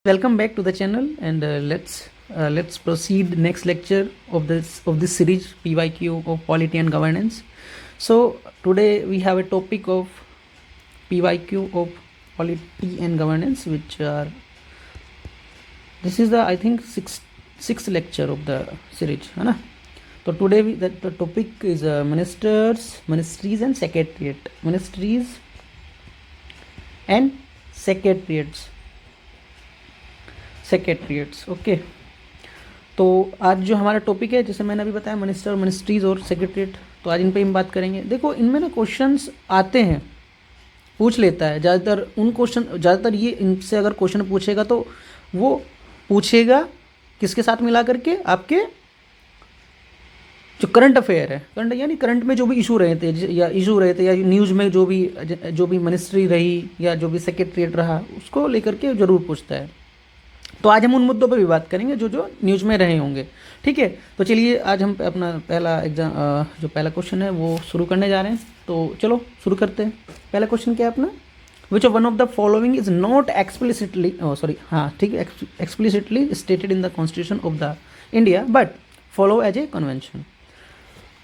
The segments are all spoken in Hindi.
Welcome back to the channel, and let's proceed next lecture of this series PYQ of polity and governance. So today we have a topic of PYQ of polity and governance, which are this is the I think sixth lecture of the series, है ना? So today the topic is ministries and secretariat, ministries and secretariats. Okay, तो आज जो हमारा टॉपिक है, जैसे मैंने अभी बताया, मिनिस्टर, मिनिस्ट्रीज और सेक्रेटरीट, तो आज इन पे हम बात करेंगे। देखो, इनमें ना क्वेश्चंस आते हैं, पूछ लेता है ज़्यादातर ये इनसे अगर क्वेश्चन पूछेगा तो वो पूछेगा किसके साथ मिला करके, आपके जो करंट अफेयर है, यानी करंट में जो भी इशू रहे थे या न्यूज़ में जो भी मिनिस्ट्री रही या जो भी सेक्रेटरीट रहा, उसको लेकर के ज़रूर पूछता है। तो आज हम उन मुद्दों पर भी बात करेंगे जो न्यूज़ में रहे होंगे। ठीक है, तो चलिए आज हम अपना पहला क्वेश्चन है वो शुरू करने जा रहे हैं। तो चलो शुरू करते हैं। पहला क्वेश्चन क्या है अपना, which of one of the following is not explicitly explicitly stated in the constitution of the India but follow as a convention.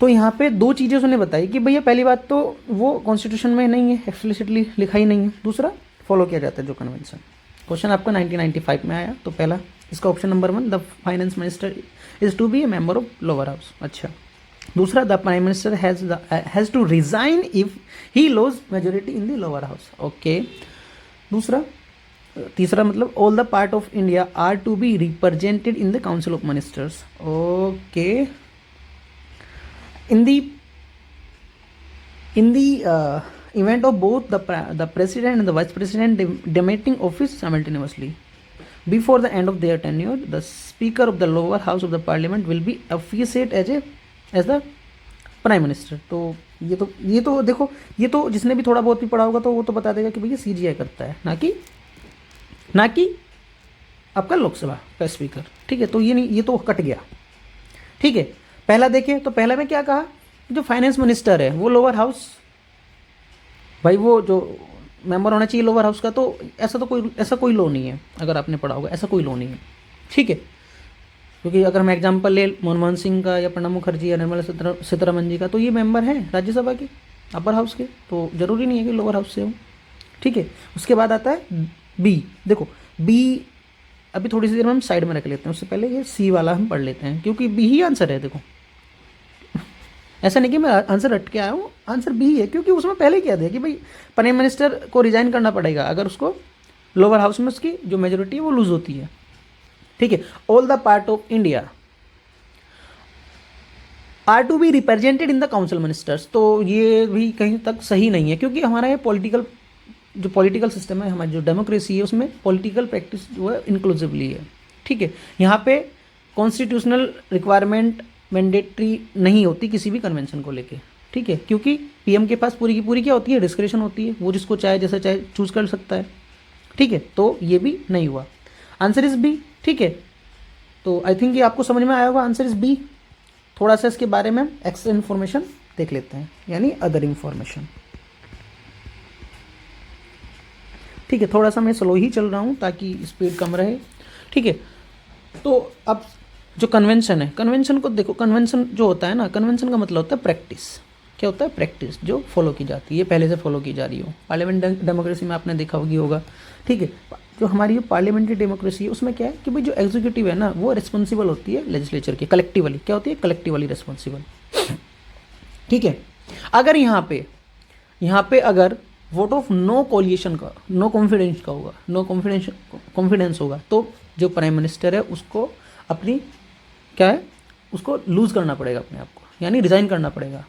तो यहाँ पे दो चीज़ें उसने बताई कि भैया पहली बात तो वो कॉन्स्टिट्यूशन में नहीं है, एक्सप्लिसिटली लिखा ही नहीं है। दूसरा, फॉलो किया जाता है जो कन्वेंशन। क्वेश्चन आपका 1995 में आया। तो पहला इसका option number 1, the finance minister is to be a member of lower house. अच्छा, दूसरा, the prime minister has to resign if he loses majority in the lower house. Okay, तीसरा मतलब all the part of India are to be represented in the council of ministers. Okay, in the event of both the president and the vice president demitting office simultaneously before the end of their tenure, the speaker of the lower house of the parliament will be officiate as the prime minister। तो ये तो देखो, ये तो जिसने भी थोड़ा बहुत भी पढ़ा होगा तो वो तो बता देगा कि भैया CGI करता है, ना कि आपका लोकसभा का स्पीकर। ठीक है, तो ये तो कट गया। ठीक है, पहला देखें तो पहला में क्या कहा, जो फाइनेंस मिनिस्टर है वो लोअर हाउस, भाई वो जो मेंबर होना चाहिए लोअर हाउस का। तो ऐसा कोई लॉ नहीं है, अगर आपने पढ़ा होगा ऐसा कोई लॉ नहीं है। ठीक है, क्योंकि अगर हम एग्जांपल ले मनमोहन सिंह का या प्रणब मुखर्जी या निर्मला सीतारमण जी का, तो ये मेंबर हैं राज्यसभा के, अपर हाउस के, तो ज़रूरी नहीं है कि लोअर हाउस से हो। ठीक है, उसके बाद आता है बी। देखो बी अभी थोड़ी सी देर में हम साइड में रख लेते हैं, उससे पहले ये सी वाला हम पढ़ लेते हैं, क्योंकि बी ही आंसर है। देखो, ऐसा नहीं कि मैं आंसर हट के आया हूँ, आंसर बी है, क्योंकि उसमें पहले क्या दिया कि भाई प्राइम मिनिस्टर को रिजाइन करना पड़ेगा अगर उसको लोअर हाउस में उसकी जो मेजोरिटी है वो लूज होती है। ठीक है, all the part of India are to be represented in the council ministers. तो ये भी कहीं तक सही नहीं है, क्योंकि हमारा ये पॉलिटिकल सिस्टम है, हमारी जो डेमोक्रेसी है उसमें पॉलिटिकल प्रैक्टिस जो है इंक्लूसिवली है। ठीक है, यहाँ पे कॉन्स्टिट्यूशनल रिक्वायरमेंट मैंडेटरी नहीं होती किसी भी कन्वेंशन को लेके। ठीक है, क्योंकि पीएम के पास पूरी की पूरी क्या होती है, डिस्क्रिशन होती है, वो जिसको चाहे जैसा चाहे चूज़ कर सकता है। ठीक है, तो ये भी नहीं हुआ, आंसर इज बी। ठीक है, तो आई थिंक ये आपको समझ में आया होगा, आंसर इज बी। थोड़ा सा इसके बारे में एक्स्ट्रा इन्फॉर्मेशन देख लेते हैं, यानी अदर इन्फॉर्मेशन। ठीक है, थोड़ा सा मैं स्लो ही चल रहा हूँ ताकि स्पीड कम रहे। ठीक है, तो अब जो कन्वेंशन है, कन्वेंशन को देखो, कन्वेंशन जो होता है ना, कन्वेंशन का मतलब होता है प्रैक्टिस। क्या होता है, प्रैक्टिस जो फॉलो की जाती है, पहले से फॉलो की जा रही हो। पार्लियामेंट डेमोक्रेसी में आपने देखा होगा। ठीक है, जो हमारी पार्लियामेंट्री डेमोक्रेसी है उसमें क्या है कि भाई जो एग्जीक्यूटिव है ना वो रिस्पॉन्सिबल होती है लेजिस्लेचर की, कलेक्टिवली। क्या होती है, कलेक्टिवली रिस्पॉन्सिबल। ठीक है, अगर यहाँ पे अगर वोट ऑफ नो कोलिएशन का, नो कॉन्फिडेंस का होगा, नो कॉन्फिडेंस होगा, तो जो प्राइम मिनिस्टर है उसको अपनी क्या है, उसको लूज़ करना पड़ेगा अपने आप को, यानी रिज़ाइन करना पड़ेगा।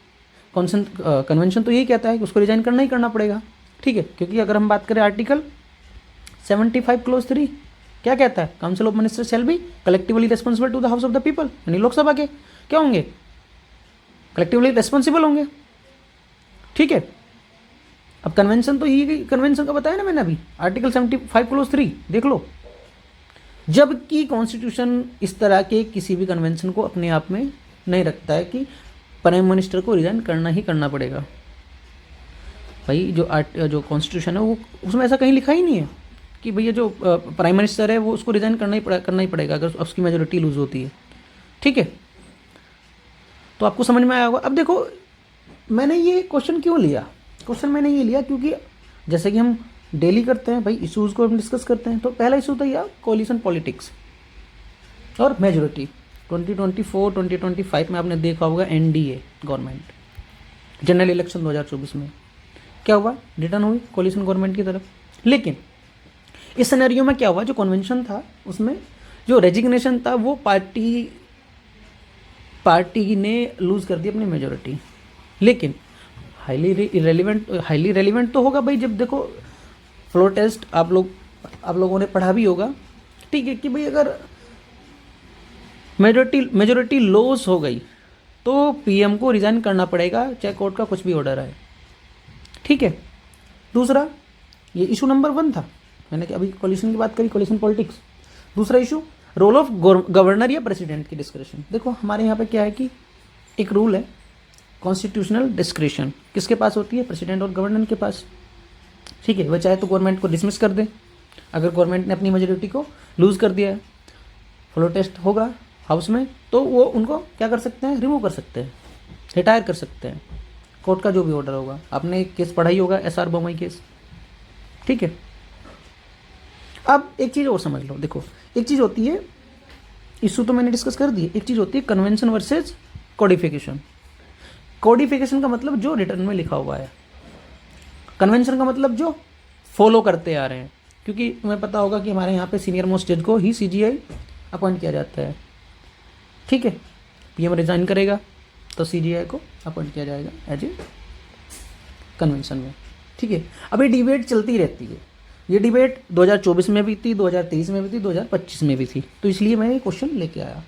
कन्वेंशन तो यही कहता है कि उसको रिज़ाइन करना ही करना पड़ेगा। ठीक है, क्योंकि अगर हम बात करें आर्टिकल 75 क्लोज 3 क्या कहता है, council of minister shall be collectively responsible to the house of the people, यानी लोकसभा के क्या होंगे, कलेक्टिवली रिस्पॉन्सिबल होंगे। ठीक है, अब कन्वेंशन तो यही, कन्वेंशन का बताया ना मैंने अभी, आर्टिकल 75 क्लोज 3 देख लो। जबकि कॉन्स्टिट्यूशन इस तरह के किसी भी कन्वेंशन को अपने आप में नहीं रखता है कि प्राइम मिनिस्टर को रिजाइन करना ही करना पड़ेगा। भाई जो कॉन्स्टिट्यूशन है वो उसमें ऐसा कहीं लिखा ही नहीं है कि भैया जो प्राइम मिनिस्टर है वो उसको रिज़ाइन करना ही पड़ेगा अगर उसकी मेजोरिटी लूज़ होती है। ठीक है, तो आपको समझ में आया होगा। अब देखो मैंने ये क्वेश्चन क्यों लिया, क्वेश्चन मैंने ये लिया क्योंकि जैसे कि हम डेली करते हैं भाई, इशूज़ को हम डिस्कस करते हैं। तो पहला इशू था यह कोलिशन पॉलिटिक्स और मेजोरिटी। 2024-2025 में आपने देखा होगा एनडीए गवर्नमेंट जनरल इलेक्शन 2024 में क्या हुआ, रिटर्न हुई कोलिशन गवर्नमेंट की तरफ। लेकिन इस सिनेरियो में क्या हुआ, जो कन्वेंशन था उसमें जो रेजिग्नेशन था वो पार्टी ने लूज़ कर दी अपनी मेजोरिटी। लेकिन हाईली रेलिवेंट तो होगा भाई, जब देखो फ्लो टेस्ट आप लोगों ने पढ़ा भी होगा, ठीक है, कि भाई अगर मेजोरिटी लॉस हो गई तो पीएम को रिज़ाइन करना पड़ेगा, चाहे कोर्ट का कुछ भी ऑर्डर आए। ठीक है, दूसरा ये इशू नंबर 1 था, मैंने अभी कोलिशन की बात करी, कोलिशन पॉलिटिक्स। दूसरा इशू रोल ऑफ गवर्नर या प्रेसिडेंट की डिस्क्रिप्शन। देखो हमारे यहाँ पे क्या है कि एक रूल है कॉन्स्टिट्यूशनल डिस्क्रिप्शन किसके पास होती है, प्रेसिडेंट और गवर्नर के पास। ठीक है, वह चाहे तो गवर्नमेंट को डिसमिस कर दे, अगर गवर्नमेंट ने अपनी मेजोरिटी को लूज़ कर दिया है, फ्लो टेस्ट होगा हाउस में, तो वो उनको क्या कर सकते हैं, रिमूव कर सकते हैं, रिटायर कर सकते हैं, कोर्ट का जो भी ऑर्डर होगा। आपने एक केस पढ़ा ही होगा, SR बोमई केस। ठीक है, अब एक चीज़ और समझ लो, देखो एक चीज़ होती है, इशू तो मैंने डिस्कस कर दी, एक चीज़ होती है कन्वेंशन वर्सेज कोडिफिकेशन। कोडिफिकेशन का मतलब जो रिटर्न में लिखा हुआ है, कन्वेंशन का मतलब जो फॉलो करते आ रहे हैं। क्योंकि तुम्हें पता होगा कि हमारे यहाँ पे सीनियर मोस्ट जज को ही CGI अपॉइंट किया जाता है। ठीक है, पीएम रिजाइन करेगा तो CGI को अपॉइंट किया जाएगा एज ए कन्वेंशन में। ठीक है, अब ये डिबेट चलती रहती है, ये डिबेट 2024 में भी थी, 2023 में भी थी, 2025 में भी थी, तो इसलिए मैं ये क्वेश्चन लेके आया।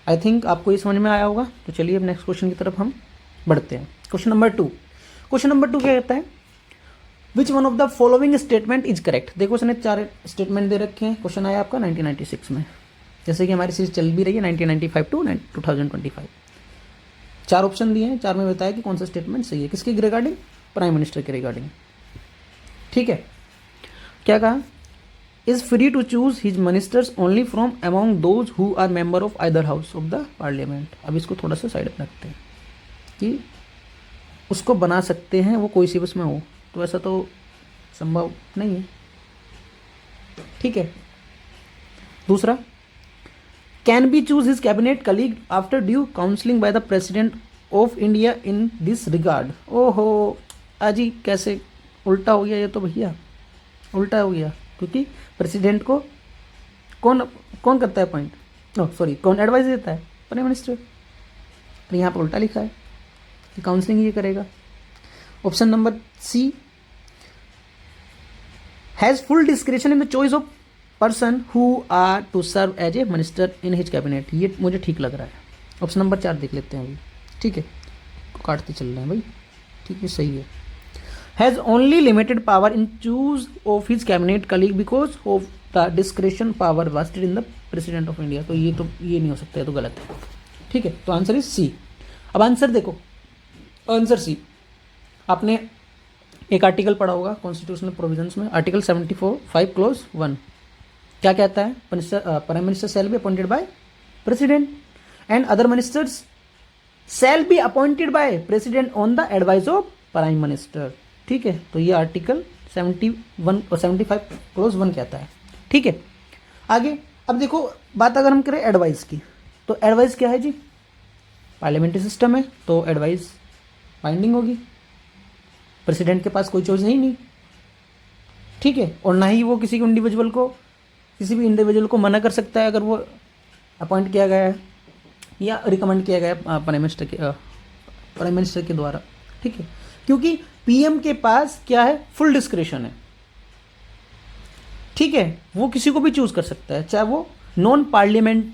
आई थिंक आपको ये समझ में आया होगा। तो चलिए अब नेक्स्ट क्वेश्चन की तरफ हम बढ़ते हैं। क्वेश्चन नंबर 2 क्या कहता है, विच one of the following statement is correct. देखो उसने 4 स्टेटमेंट दे रखे हैं, क्वेश्चन आया आपका 1996 में, जैसे कि हमारी सीरीज चल भी रही है 1995 टू 2025। 4 ऑप्शन दिए हैं, 4 में बताया कि कौन सा स्टेटमेंट सही है, किसके रिगार्डिंग, प्राइम मिनिस्टर के रिगार्डिंग। ठीक है, क्या कहा, is free to choose his ministers only from among those who are member of either house of the parliament. अब इसको थोड़ा सा साइड में रखते हैं कि उसको बना सकते हैं वो कोई सी बस में हो, तो ऐसा तो संभव नहीं है। ठीक है, दूसरा, can be choose his cabinet colleague after due counselling by the president of India in this regard. ओहो अजी कैसे उल्टा हो गया ये, तो भैया उल्टा हो गया, क्योंकि प्रेसिडेंट को कौन करता है अपॉइंट, कौन एडवाइस देता है, प्राइम मिनिस्टर। तो यहाँ पर उल्टा लिखा है कि काउंसलिंग ये करेगा। Option number C, has full description in the choice of person who are to serve as a minister in his cabinet. ये मुझे ठीक लग रहा है। ऑप्शन नंबर 4 देख लेते हैं अभी। ठीक है, काटते चल रहे हैं भाई। ठीक है, सही है। Has only limited power in choose of his cabinet colleague because of the description power vested in the president of India. तो ये नहीं हो सकता है, तो गलत है। ठीक है, तो आंसर इज सी। अब आंसर देखो, आंसर सी। आपने एक आर्टिकल पढ़ा होगा कॉन्स्टिट्यूशनल प्रोविजंस में, आर्टिकल 74(5) क्लॉज 1 क्या कहता है, prime minister shall be appointed by president and other ministers shall be appointed by president on the advice of prime minister. ठीक है, तो ये आर्टिकल 71 और 75 क्लॉज 1 कहता है। ठीक है, आगे अब देखो बात अगर हम करें एडवाइस की, तो एडवाइस क्या है जी, पार्लियामेंट्री सिस्टम है तो एडवाइस बाइंडिंग होगी, प्रेसिडेंट के पास कोई चॉइस है ही नहीं। ठीक है, और ना ही वो किसी भी इंडिविजुअल को मना कर सकता है अगर वो अपॉइंट किया गया है या रिकमेंड किया गया है प्राइम मिनिस्टर के द्वारा। ठीक है, क्योंकि पीएम के पास क्या है, फुल डिस्क्रिप्शन है। ठीक है, वो किसी को भी चूज कर सकता है, चाहे वो नॉन पार्लियामेंट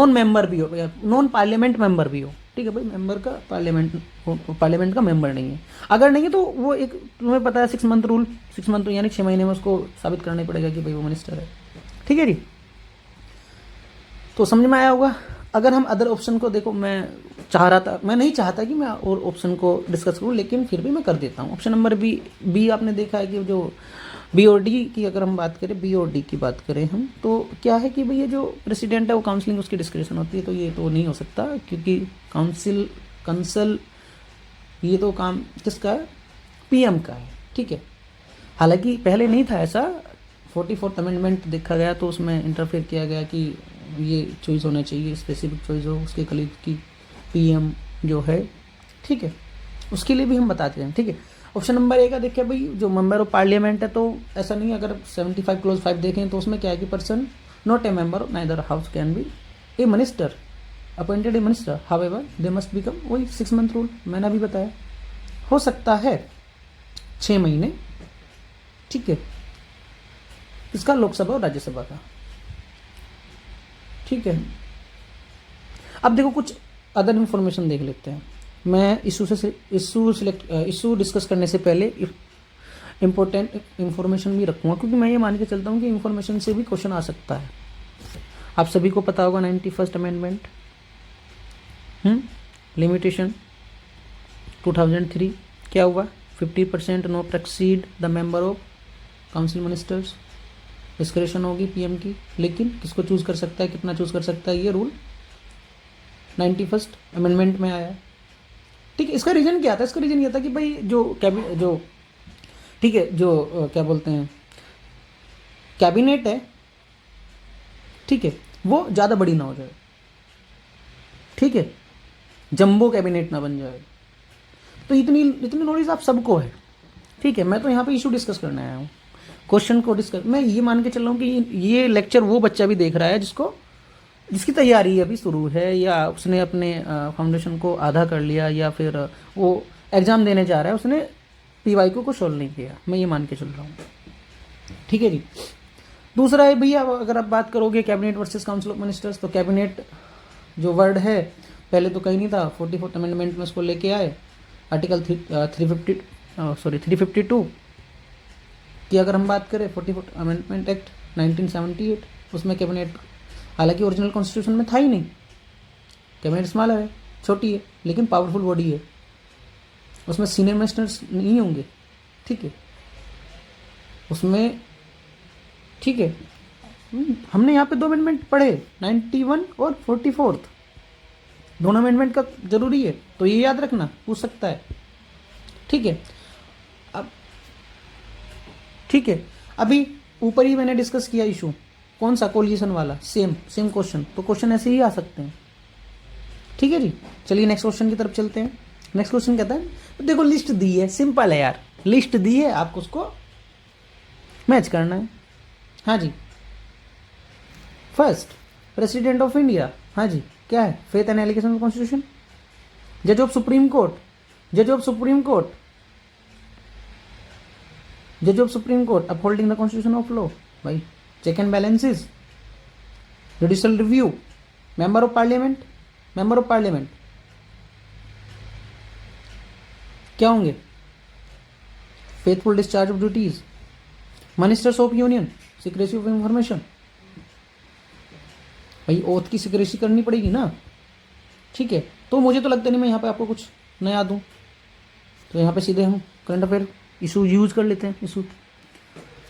मेंबर भी हो। ठीक है भाई, मेंबर का पार्लियामेंट का मेंबर नहीं है, अगर नहीं है तो वो एक, तुम्हें पता है 6 मंथ रूल, 6 मंथ यानी 6 महीने में उसको साबित करना ही पड़ेगा कि भाई वो मिनिस्टर है। ठीक है जी, तो समझ में आया होगा। अगर हम अदर ऑप्शन को देखो, मैं नहीं चाहता कि मैं और ऑप्शन को डिस्कस करूँ, लेकिन फिर भी मैं कर देता हूँ। ऑप्शन नंबर बी आपने देखा है कि जो बीओडी की अगर हम बात करें, बीओडी की बात करें हम, तो क्या है कि भाई ये जो प्रेसिडेंट है वो काउंसलिंग उसकी डिस्क्रिप्शन होती है, तो ये तो नहीं हो सकता क्योंकि कंसल ये तो काम किसका है, पीएम का है। ठीक है, हालांकि पहले नहीं था ऐसा, 44th अमेंडमेंट देखा गया तो उसमें इंटरफेयर किया गया कि ये चॉइस होना चाहिए, स्पेसिफिक चॉइस हो उसके कलीग की, पीएम जो है। ठीक है, उसके लिए भी हम बताते हैं। ठीक है, ऑप्शन नंबर ए का देखिए भाई, जो मेंबर ऑफ पार्लियामेंट है, तो ऐसा नहीं है, अगर 75 क्लोज 5 देखें तो उसमें क्या है कि person not a member neither house can be A minister appointed A minister however they must become, वही 6 मंथ रूल मैंने अभी बताया, हो सकता है 6 महीने। ठीक है, इसका लोकसभा और राज्यसभा का। ठीक है, अब देखो कुछ अदर इन्फॉर्मेशन देख लेते हैं। मैं इशू डिस्कस करने से पहले इम्पोर्टेंट इन्फॉर्मेशन भी रखूँगा, क्योंकि मैं ये मान के चलता हूँ कि इन्फॉर्मेशन से भी क्वेश्चन आ सकता है। आप सभी को पता होगा 91st अमेंडमेंट लिमिटेशन 2003 क्या हुआ, 50% not exceed the member of council ministers, discretion होगी पीएम की, लेकिन किसको चूज कर सकता है, कितना चूज कर सकता है, ये रूल 91st अमेंडमेंट में आया है। ठीक है, इसका रीजन क्या था, इसका रीजन ये था कि भाई जो ठीक है, जो क्या बोलते हैं कैबिनेट है, ठीक है, वो ज़्यादा बड़ी ना हो जाए। ठीक है, जंबो कैबिनेट ना बन जाए। तो इतनी नॉलेज आप सबको है। ठीक है, मैं तो यहाँ पे इशू डिस्कस करने आया हूँ, क्वेश्चन को डिस्कस। मैं ये मान के चल रहा हूँ कि ये लेक्चर वो बच्चा भी देख रहा है जिसकी तैयारी अभी शुरू है, या उसने अपने फाउंडेशन को आधा कर लिया, या फिर वो एग्ज़ाम देने जा रहा है, उसने पीवाईक्यू को सॉल्व नहीं किया। मैं ये मान के चल रहा हूँ। ठीक है जी। दूसरा है भैया, अगर आप बात करोगे cabinet versus council of ministers, तो कैबिनेट जो वर्ड है पहले तो कहीं नहीं था, 44th अमेंडमेंट में उसको लेके आए। आर्टिकल 352 की अगर हम बात करें, 44th अमेंडमेंट एक्ट 1978, उसमें कैबिनेट, हालांकि ओरिजिनल कॉन्स्टिट्यूशन में था ही नहीं, कैबिनेट स्मॉलर है, छोटी है, लेकिन पावरफुल बॉडी है, उसमें सीनियर मिनिस्टर्स नहीं होंगे। ठीक है, उसमें ठीक है, हमने यहाँ पे 2 अमेंडमेंट पढ़े, 91 और 44th, दोनों अमेंडमेंट का जरूरी है, तो ये याद रखना, पूछ सकता है। ठीक है, अब ठीक है, अभी ऊपर ही मैंने डिस्कस किया इशू, कौन सा, कोलिशन वाला, सेम क्वेश्चन, तो क्वेश्चन ऐसे ही आ सकते हैं। ठीक है जी, चलिए नेक्स्ट क्वेश्चन की तरफ चलते हैं। नेक्स्ट क्वेश्चन कहता है, देखो लिस्ट दी है, सिंपल है यार, लिस्ट दी है, आपको उसको मैच करना है। हाँ जी, फर्स्ट प्रेसिडेंट ऑफ इंडिया, हाँ जी, क्या है, faith and allegation of constitution, जज ऑफ सुप्रीम कोर्ट, जज of supreme court upholding the constitution of law, भाई check and balances, judicial review, member of parliament क्या होंगे, faithful discharge of duties, ministers of union, secrecy of information, भाई ओथ की सीक्रेसी करनी पड़ेगी ना। ठीक है, तो मुझे तो लगता नहीं मैं यहाँ पे आपको कुछ नया दूँ, तो यहाँ पे सीधे हम करंट अफेयर इशू यूज कर लेते हैं। इशू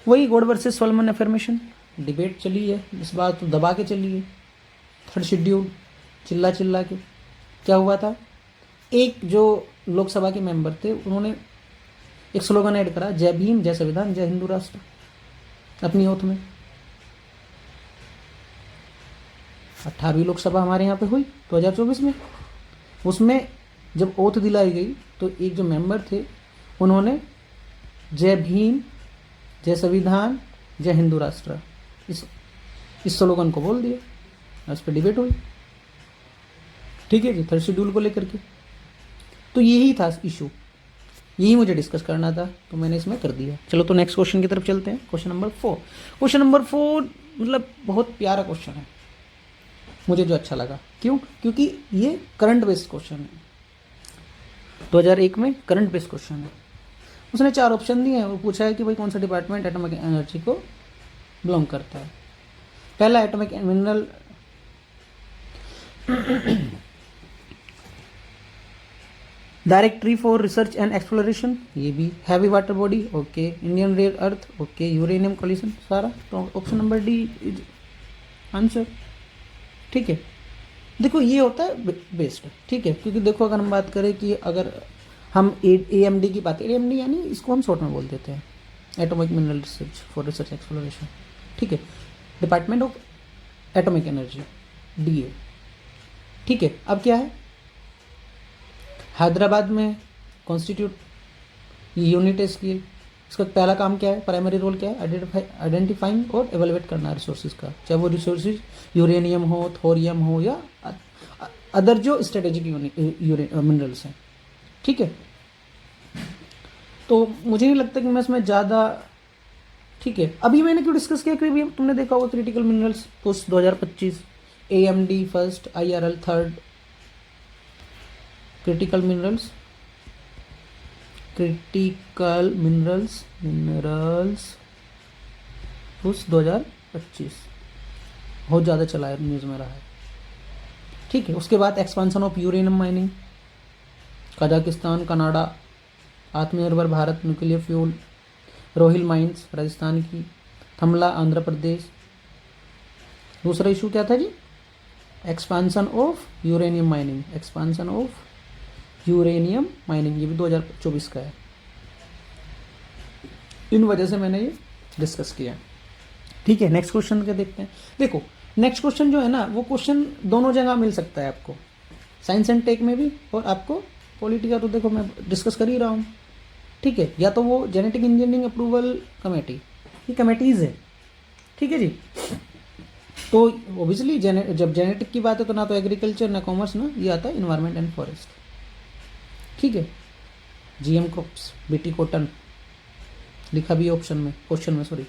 वही God versus Solomon affirmation, debate चली है इस बार तो दबा के चली है, 3rd शेड्यूल चिल्ला के क्या हुआ था, एक जो लोकसभा के मेंबर थे उन्होंने एक स्लोगन ऐड करा, जय भीम, जय संविधान, जय हिंदू राष्ट्र, अपनी ओथ में। 18वीं लोकसभा हमारे यहाँ पे हुई 2024 में, उसमें जब ओथ दिलाई गई तो एक जो मेंबर थे उन्होंने जय भीम, जय संविधान, जय हिंदू राष्ट्र, इस स्लोगन को बोल दिया, उस पर डिबेट हुई। ठीक है जी, 3rd शेड्यूल को लेकर के, तो यही था इशू, यही मुझे डिस्कस करना था, तो मैंने इसमें कर दिया। चलो तो नेक्स्ट क्वेश्चन की तरफ चलते हैं, क्वेश्चन नंबर 4। क्वेश्चन नंबर 4 मतलब बहुत प्यारा क्वेश्चन है, मुझे जो अच्छा लगा, क्योंकि ये करंट बेस्ड क्वेश्चन है, 2001 में करंट बेस्ड क्वेश्चन है। उसने 4 ऑप्शन दिए हैं और पूछा है कि भाई कौन सा डिपार्टमेंट एटॉमिक एनर्जी को बिलोंग करता है। पहला atomic mineral directory for research and exploration, ये भी heavy water body, okay. Indian rare earth, okay. Uranium collision, सारा तो option number D is answer. ठीक है, देखो ये होता है बेस्ड, ठीक है, क्योंकि देखो अगर हम बात करें कि अगर हम AMD की बात, AMD यानी इसको हम शॉर्ट में बोल देते हैं atomic mineral research for research exploration, ठीक है, department of atomic energy, DA। ठीक है, अब क्या है, हैदराबाद में कॉन्स्टिट्यूट यूनिट है इसकी। इसका पहला काम क्या है, प्राइमरी रोल क्या है, आइडेंटिफाइंग और एवेलुएट करना रिसोर्सेज का, चाहे वो रिसोर्सेज यूरेनियम हो, थोरियम हो या अदर जो स्ट्रेटेजिक मिनरल्स हैं। ठीक है, तो मुझे नहीं लगता कि मैं इसमें ज़्यादा, ठीक है, अभी मैंने क्यों डिस्कस किया, क्योंकि तुमने देखा होगा critical minerals post 2025, AMD first, IRL third, critical minerals post 2025 बहुत ज़्यादा चला है, न्यूज़ में रहा है। ठीक है, उसके बाद expansion of uranium mining, Kazakhstan, Canada, Atmanirbhar Bharat, nuclear fuel, Rohil mines Rajasthan की, थमला आंध्र प्रदेश। दूसरा इशू क्या था जी, expansion of uranium mining, expansion of uranium mining, ये भी 2024 का है। इन वजह से मैंने ये डिस्कस किया। ठीक है, नेक्स्ट क्वेश्चन क्या देखते हैं। देखो नेक्स्ट क्वेश्चन जो है ना, वो क्वेश्चन दोनों जगह मिल सकता है आपको, साइंस एंड टेक में भी और आपको पॉलिटी का, तो देखो मैं डिस्कस कर ही रहा हूँ। ठीक है, या तो वो जेनेटिक इंजीनियरिंग अप्रूवल कमेटी, ये कमेटीज़ है। ठीक है जी, तो ओबियसली जब जेनेटिक की बात है तो ना तो एग्रीकल्चर ना कॉमर्स ना, ये आता है इन्वायरमेंट एंड फॉरेस्ट। ठीक है, GM क्रॉप्स, BT कॉटन लिखा भी है ऑप्शन में, क्वेश्चन में, सॉरी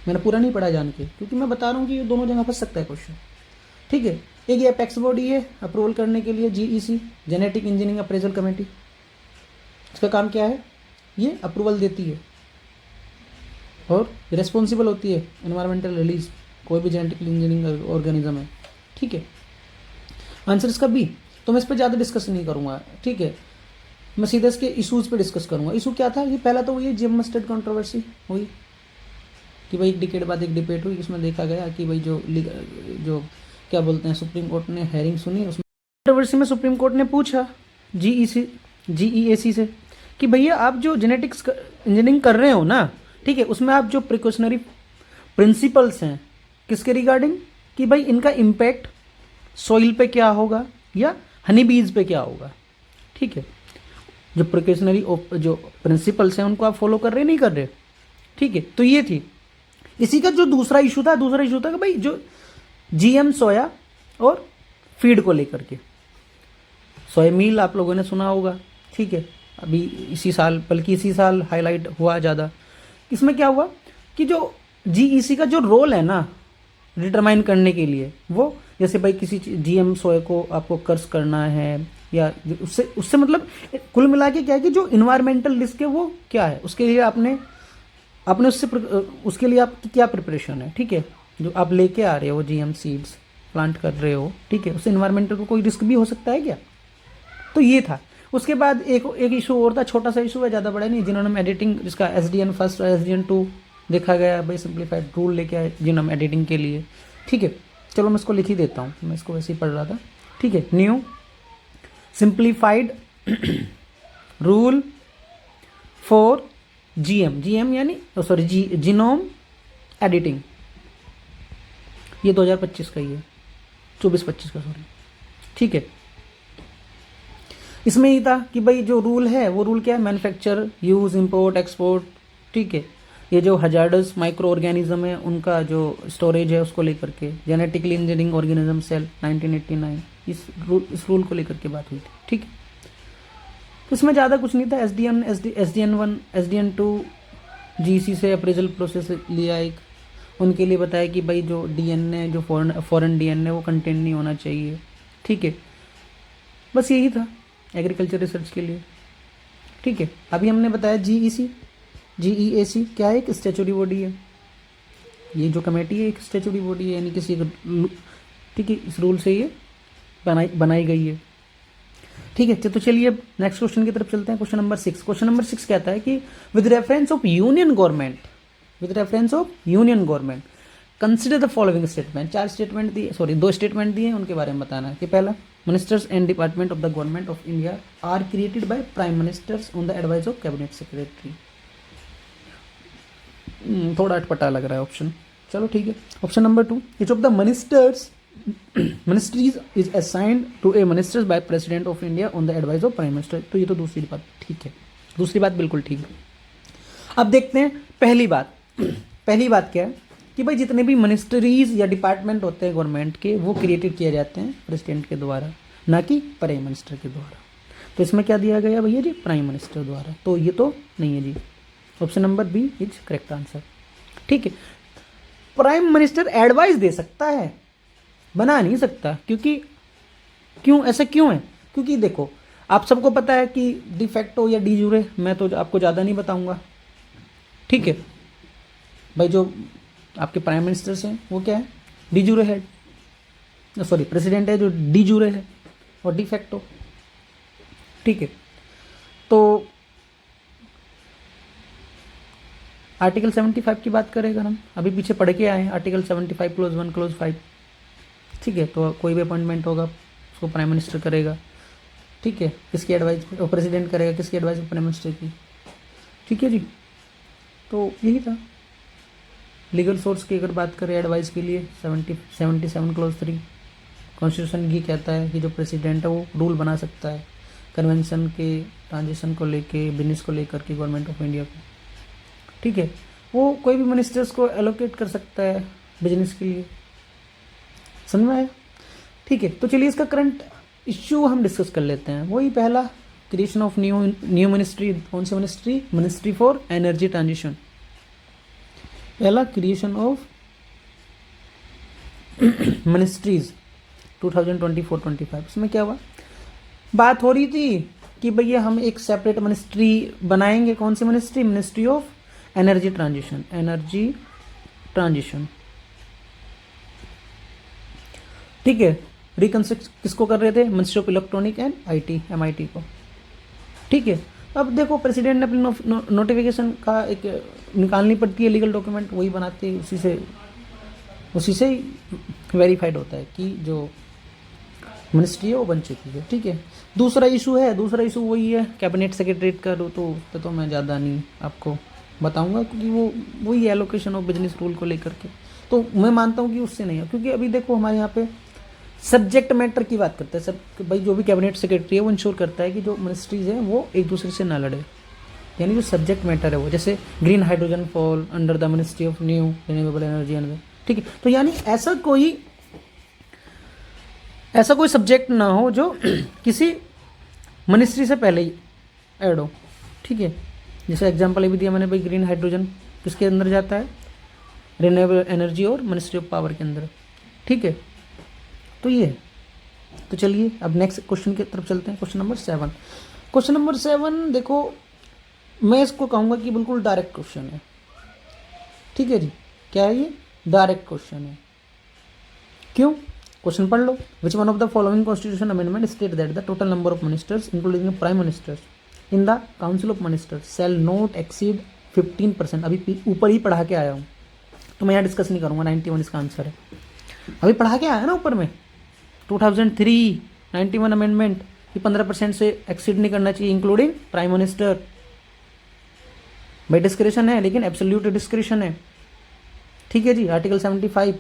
मैंने पूरा नहीं पढ़ा जान के, क्योंकि मैं बता रहा हूँ कि ये दोनों जगह फंस सकता है क्वेश्चन। ठीक है, एक ये अपेक्स बॉडी है अप्रूवल करने के लिए, GEC, genetic engineering appraisal committee. इसका काम क्या है, ये अप्रूवल देती है और रिस्पॉन्सिबल होती है एनवायरमेंटल रिलीज, कोई भी जेनेटिक इंजीनियरिंग ऑर्गेनिज्म है। ठीक है, आंसर इसका बी। तो मैं इस पर ज़्यादा डिस्कस नहीं करूँगा। ठीक है, मैं सीधे इसके इशूज़ पे डिस्कस करूँगा। इशू क्या था, ये पहला तो ये GM मस्टर्ड कंट्रोवर्सी हुई कि भाई एक डिकेड बाद एक डिबेट हुई, इसमें देखा गया कि भाई जो क्या बोलते हैं, सुप्रीम कोर्ट ने हेयरिंग सुनी, उसमें कंट्रोवर्सी में सुप्रीम कोर्ट ने पूछा GEAC से कि भैया आप जो जेनेटिक्स इंजीनियरिंग कर रहे हो ना, ठीक है, उसमें आप जो प्रिकॉशनरी प्रिंसिपल्स हैं किसके रिगार्डिंग, कि भाई इनका इम्पैक्ट सॉइल पे क्या होगा या हनी बीज पे क्या होगा। ठीक है, जो प्रिकॉशनरी जो प्रिंसिपल्स हैं उनको आप फॉलो कर रहे नहीं कर रहे। ठीक है, तो ये थी। इसी का जो दूसरा इशू था कि भाई जो GM सोया और फीड को लेकर के, सोया मील आप लोगों ने सुना होगा। ठीक है, अभी इसी साल हाईलाइट हुआ ज़्यादा। इसमें क्या हुआ कि जो GEC का जो रोल है ना डिटरमाइन करने के लिए, वो जैसे भाई किसी GM सोया को आपको कर्स करना है या उससे मतलब कुल मिला के क्या है कि जो इन्वायरमेंटल रिस्क है वो क्या है, उसके लिए आपने उसके लिए आपकी क्या प्रिपरेशन है। ठीक है, जो आप लेके आ रहे हो GM सीड्स प्लांट कर रहे हो, ठीक है, उससे इन्वायरमेंटल को कोई रिस्क भी हो सकता है क्या। तो ये था। उसके बाद एक इशू और था, छोटा सा इशू है, ज़्यादा बड़ा नहीं, जिन्होंने एडिटिंग, जिसका SDN फर्स्ट और SDN 2 देखा गया भाई, सिंप्लीफाइड रूल लेके आए जिनोम एडिटिंग के लिए। ठीक है, चलो मैं इसको लिख ही देता हूँ, मैं इसको वैसे ही पढ़ रहा था। ठीक है, new simplified rule for GM यानी सॉरी जीनोम एडिटिंग, ये 2025 का ही है, 24-25 का सॉरी। ठीक है, इसमें ही था कि भाई जो रूल है वो रूल क्या है, मैन्युफैक्चर, यूज़, इंपोर्ट, एक्सपोर्ट। ठीक है, ये जो हजार्डस माइक्रो ऑर्गेनिज्म है उनका जो स्टोरेज है उसको लेकर के, जेनेटिकली इंजीनियरिंग ऑर्गेनिज्म सेल 1989, इस रूल को लेकर के बात हुई थी। ठीक है, तो इसमें ज़्यादा कुछ नहीं था। SDN 1 SDN 2 GC से अप्रेजल प्रोसेस लिया एक, उनके लिए बताया कि भाई जो DNA जो फॉरेन DNA वो कंटेंट नहीं होना चाहिए। ठीक है, बस यही था एग्रीकल्चर रिसर्च के लिए। ठीक है, अभी हमने बताया GEAC क्या है, एक स्टैच्यूटरी बॉडी है, ये जो कमेटी है एक स्टैच्यूटरी बॉडी है, यानी किसी, ठीक है, इस रूल से ये बनाई गई है। ठीक है, तो चलिए नेक्स्ट क्वेश्चन की तरफ चलते हैं। Question number 6। क्वेश्चन नंबर 6 कहता है कि with reference of union government consider the following statement. दो स्टेटमेंट दिए, उनके बारे में बताना है कि पहला, ministers and department of the government of India are created by prime ministers on the advice of cabinet secretary. थोड़ा अटपटा लग रहा है ऑप्शन, चलो ठीक है। Option number 2, each of the ministries is assigned to a ministers by president of India on the advice of prime minister. तो ये तो दूसरी बात ठीक है, दूसरी बात बिल्कुल ठीक है। अब देखते हैं पहली बात। पहली बात क्या है कि भाई जितने भी मिनिस्ट्रीज या डिपार्टमेंट होते हैं गवर्नमेंट के, वो क्रिएटेड किए जाते हैं प्रेसिडेंट के द्वारा, ना कि प्राइम मिनिस्टर के द्वारा। तो इसमें क्या दिया गया भैया जी, प्राइम मिनिस्टर द्वारा। तो ये तो नहीं है जी, option number B is correct answer. ठीक है, प्राइम मिनिस्टर एडवाइस दे सकता है, बना नहीं सकता। क्योंकि क्यों, ऐसा क्यों है? क्योंकि देखो, आप सबको पता है कि डिफेक्टो या डी यूरे, मैं तो आपको ज़्यादा नहीं बताऊंगा। ठीक है भाई, जो आपके प्राइम मिनिस्टर्स हैं वो क्या है, डी यूरे है, सॉरी प्रेसिडेंट है जो डी यूरे है, और डिफेक्टो। ठीक है, तो आर्टिकल 75 की बात करें अगर हम, अभी पीछे पढ़ के आए हैं आर्टिकल 75 क्लोज 1 क्लोज 5। ठीक है, तो कोई भी अपॉइंटमेंट होगा उसको प्राइम मिनिस्टर करेगा। ठीक है, किसकी एडवाइस पे, प्रेसिडेंट करेगा, किसकी एडवाइस पे, प्राइम मिनिस्टर की। ठीक है जी, तो यही था। लीगल सोर्स की अगर बात करें एडवाइस के लिए, 77 क्लोज 3 कॉन्स्टिट्यूशन ये कहता है कि जो प्रेसिडेंट है वो रूल बना सकता है कन्वेंशन के ट्रांजिशन को लेके, बिजनेस को लेकर के गवर्नमेंट ऑफ इंडिया को। ठीक है, वो कोई भी मिनिस्टर्स को एलोकेट कर सकता है बिजनेस के लिए। समझ में आया? ठीक है, तो चलिए इसका करंट इश्यू हम डिस्कस कर लेते हैं। वही पहला, क्रिएशन ऑफ न्यू मिनिस्ट्री। कौन सी ministry? Ministry for energy transition. पहला, क्रिएशन ऑफ मिनिस्ट्रीज 2024-25। इसमें क्या हुआ, बात हो रही थी कि भैया हम एक सेपरेट मिनिस्ट्री बनाएंगे। कौन सी ministry? Ministry of energy transition. ठीक है, रिकंस्ट्रक्ट किसको कर रहे थे? Ministry of electronic and IT, MIT को। ठीक है, अब देखो प्रेसिडेंट ने अपनी नोटिफिकेशन का एक निकालनी पड़ती है लीगल डॉक्यूमेंट, वही बनाते हैं, उसी से वेरीफाइड होता है कि जो मिनिस्ट्री है वो बन चुकी है। ठीक है, दूसरा इशू वही है कैबिनेट सेक्रेटरीट का। तो मैं ज़्यादा नहीं आपको बताऊंगा, क्योंकि वो वही एलोकेशन ऑफ बिजनेस रूल को लेकर के, तो मैं मानता हूँ कि उससे नहीं है। क्योंकि अभी देखो हमारे यहाँ पे सब्जेक्ट मैटर की बात करते हैं सब भाई, जो भी कैबिनेट सेक्रेटरी है वो इंश्योर करता है कि जो मिनिस्ट्रीज हैं वो एक दूसरे से ना लड़े, यानी जो सब्जेक्ट मैटर है वो, जैसे green hydrogen fall under the ministry of new renewable energy and. ठीक है, तो यानी ऐसा कोई सब्जेक्ट ना हो जो किसी मिनिस्ट्री से पहले ही ऐड हो। ठीक है, जैसे एग्जांपल अभी दिया मैंने भाई, ग्रीन हाइड्रोजन किसके अंदर जाता है? रिन्यूएबल एनर्जी और मिनिस्ट्री ऑफ पावर के अंदर। ठीक है, तो ये, तो चलिए अब नेक्स्ट क्वेश्चन की तरफ चलते हैं। क्वेश्चन नंबर 7 देखो, मैं इसको कहूँगा कि बिल्कुल डायरेक्ट क्वेश्चन है। ठीक है जी, क्या है ये? डायरेक्ट क्वेश्चन है। क्यों? क्वेश्चन पढ़ लो। Which one of the following constitution amendment state that the total number of ministers including prime ministers in the council of ministers shall not exceed 15%। अभी ऊपर ही पढ़ा के आया हूँ, तो मैं यहाँ डिस्कस नहीं करूँगा। 91 इसका आंसर है, अभी पढ़ा के आया ना ऊपर में। 2003 91 अमेंडमेंट, ये 15% से एक्सीड नहीं करना चाहिए, इंक्लूडिंग प्राइम मिनिस्टर। भाई डिस्क्रिशन है, लेकिन एब्सोल्यूट डिस्क्रिशन है। ठीक है जी, article 75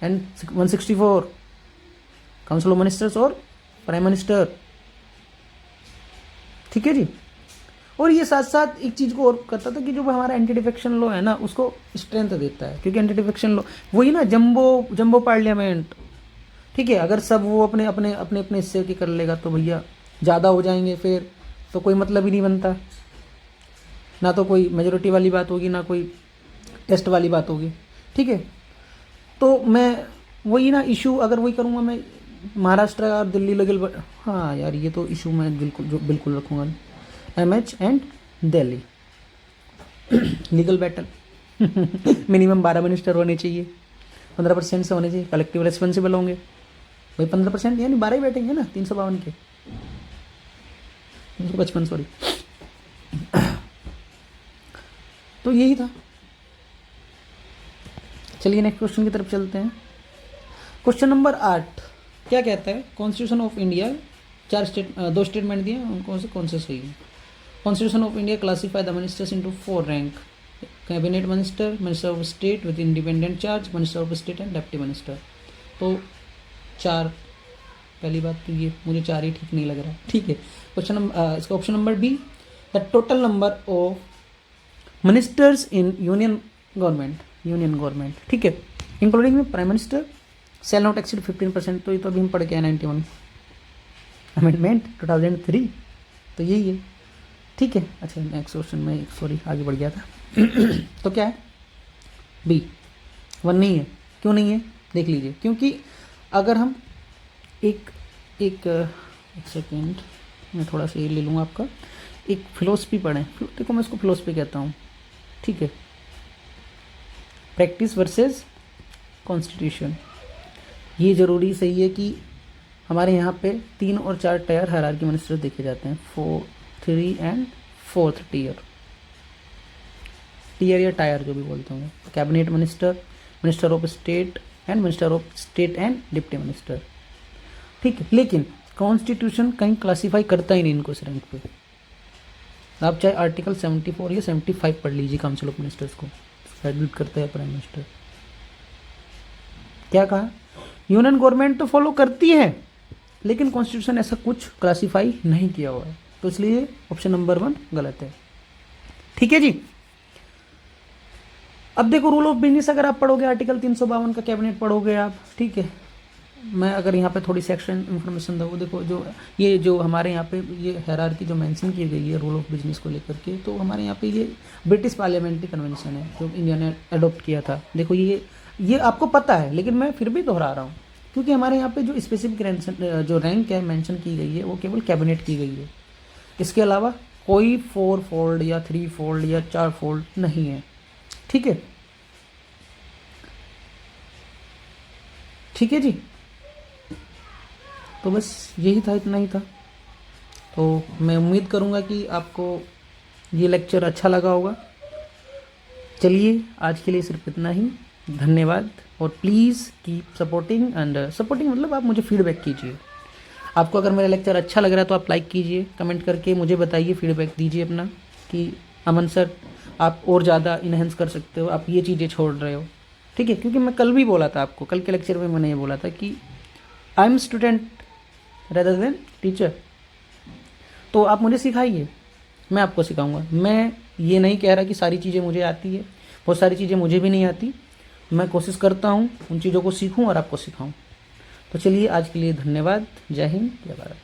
and 164 council of ministers और प्राइम मिनिस्टर। ठीक है जी, और ये साथ साथ एक चीज़ को और करता था कि जो हमारा एंटी डिफेक्शन लॉ है ना, उसको स्ट्रेंथ देता है। क्योंकि एंटी डिफेक्शन लॉ वही ना, जंबो पार्लियामेंट। ठीक है, अगर सब वो अपने हिस्से की कर लेगा तो भैया ज़्यादा हो जाएंगे, फिर तो कोई मतलब ही नहीं बनता। ना तो कोई मेजोरिटी वाली बात होगी, ना कोई टेस्ट वाली बात होगी। ठीक है, तो मैं वही ना इशू अगर वही करूँगा मैं, महाराष्ट्र और दिल्ली लगल, हाँ यार ये तो इशू मैं बिल्कुल रखूँगा। MH and Delhi legal battle minimum 12 minister होने चाहिए, 15% से होने चाहिए, कलेक्टिव रेस्पॉन्सिबल होंगे भाई 15%, यानी 12 ही बैठेंगे ना 352 के। 1955 सॉरी। तो यही था। चलिए नेक्स्ट क्वेश्चन की तरफ चलते हैं। क्वेश्चन नंबर 8 क्या कहता है? कॉन्स्टिट्यूशन ऑफ इंडिया, दो स्टेटमेंट दिए, उनको से कौन से सही है? Constitution of India classify the ministers into 4 rank: cabinet minister, minister of state with independent charge, minister of state and deputy minister. तो 4, पहली बात तो ये मुझे 4 ही ठीक नहीं लग रहा। ठीक है, क्वेश्चन नंबर इसका option number B, the total number of ministers in union government, ठीक है, इंक्लूडिंग में prime minister shall not exceed 15%। तो ये तो अभी हम पढ़ के आए 91 अमेंडमेंट 2003, तो यही है। ठीक है, अच्छा नेक्स्ट क्वेश्चन में सॉरी आगे बढ़ गया था। तो क्या है? बी 1 नहीं है। क्यों नहीं है देख लीजिए, क्योंकि अगर हम एक सेकेंड मैं थोड़ा सा ये ले लूँगा आपका, एक फिलोसफी पढ़ें। देखो मैं इसको फिलोसफी कहता हूँ, ठीक है, प्रैक्टिस वर्सेस कॉन्स्टिट्यूशन। ये ज़रूरी सही है कि हमारे यहाँ पे 3 और 4 टायर हायरार्की मिनिस्टर देखे जाते हैं, 4, 3 एंड 4th टीयर या टायर जो भी बोलते होंगे। Cabinet minister, minister of state and minister of state and deputy minister, ठीक है। लेकिन कॉन्स्टिट्यूशन कहीं क्लासीफाई करता ही नहीं इनको इस रैंक पे। आप चाहे आर्टिकल 74 या 75 पढ़ लीजिए काउंसिल ऑफ मिनिस्टर्स को, एडमिट करता है प्राइम मिनिस्टर। क्या कहा? यूनियन गवर्नमेंट तो फॉलो करती है, लेकिन कॉन्स्टिट्यूशन ऐसा कुछ क्लासीफाई नहीं किया हुआ है, तो इसलिए ऑप्शन नंबर 1 गलत है। ठीक है जी। अब देखो रूल ऑफ बिजनेस अगर आप पढ़ोगे, आर्टिकल 352 का कैबिनेट पढ़ोगे आप, ठीक है। मैं अगर यहाँ पे थोड़ी सेक्शन इन्फॉर्मेशन दूँ, देखो जो हमारे यहाँ पे ये हायरार्की जो मेंशन की गई है रूल ऑफ बिजनेस को लेकर के, तो हमारे यहाँ पे ये ब्रिटिश पार्लियामेंट्री कन्वेंशन है जो इंडिया ने अडॉप्ट किया था। देखो ये आपको पता है, लेकिन मैं फिर भी दोहरा रहा हूँ, क्योंकि हमारे यहाँ पे जो स्पेसिफिक जो रैंक है मेंशन की गई है वो केवल कैबिनेट की गई है। इसके अलावा कोई 4 फोल्ड या 3 फोल्ड या 4 फोल्ड नहीं है। ठीक है, ठीक है जी। तो बस यही था, इतना ही था। तो मैं उम्मीद करूँगा कि आपको ये लेक्चर अच्छा लगा होगा। चलिए आज के लिए सिर्फ इतना ही, धन्यवाद। और please keep supporting and supporting मतलब आप मुझे फीडबैक कीजिए। आपको अगर मेरा लेक्चर अच्छा लग रहा है तो आप लाइक कीजिए, कमेंट करके मुझे बताइए, फीडबैक दीजिए अपना कि अमन सर आप और ज़्यादा इन्हेंस कर सकते हो, आप ये चीज़ें छोड़ रहे हो। ठीक है, क्योंकि मैं कल भी बोला था आपको, कल के लेक्चर में मैंने ये बोला था कि I am student rather than teacher. तो आप मुझे सिखाइए, मैं आपको सिखाऊंगा। मैं ये नहीं कह रहा कि सारी चीज़ें मुझे आती है, बहुत सारी चीज़ें मुझे भी नहीं आती। मैं कोशिश करता हूँ उन चीज़ों को सीखूँ और आपको सिखाऊँ। तो चलिए आज के लिए धन्यवाद। जय हिंद, जय भारत।